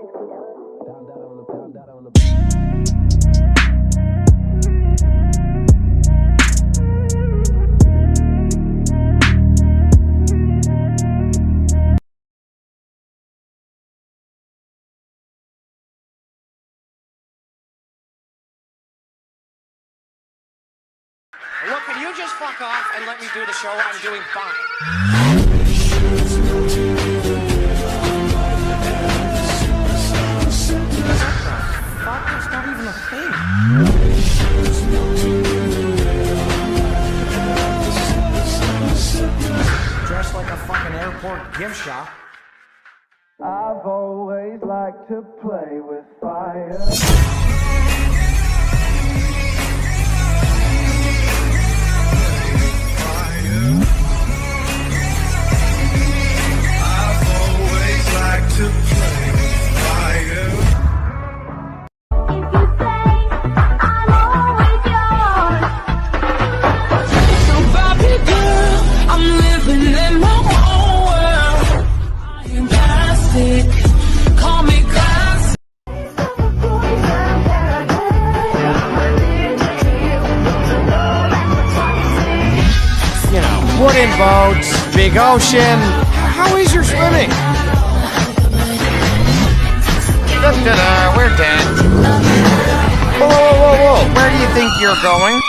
Look, can you just fuck off and let me do the show? I'm doing fine. Fuck, it's not even a thing. Dressed like a fucking airport gift shop. I've always liked to play with fire. To play with fire. If you say I'm always yours. So Bobby girl, I'm living in my own world. I am plastic, call me classic. You know, wooden boats, big ocean. How is your swimming? Da-da-da, we're dead. Whoa, whoa, whoa, whoa, where do you think you're going?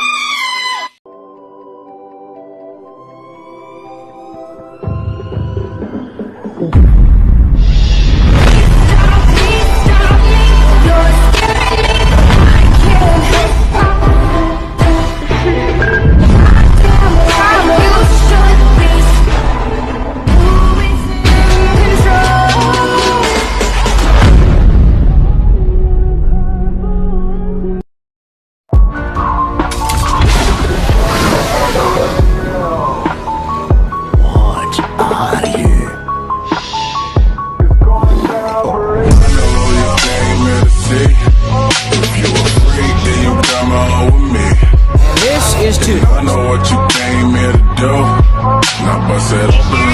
Is to I know what you came here to do. Now bust it open.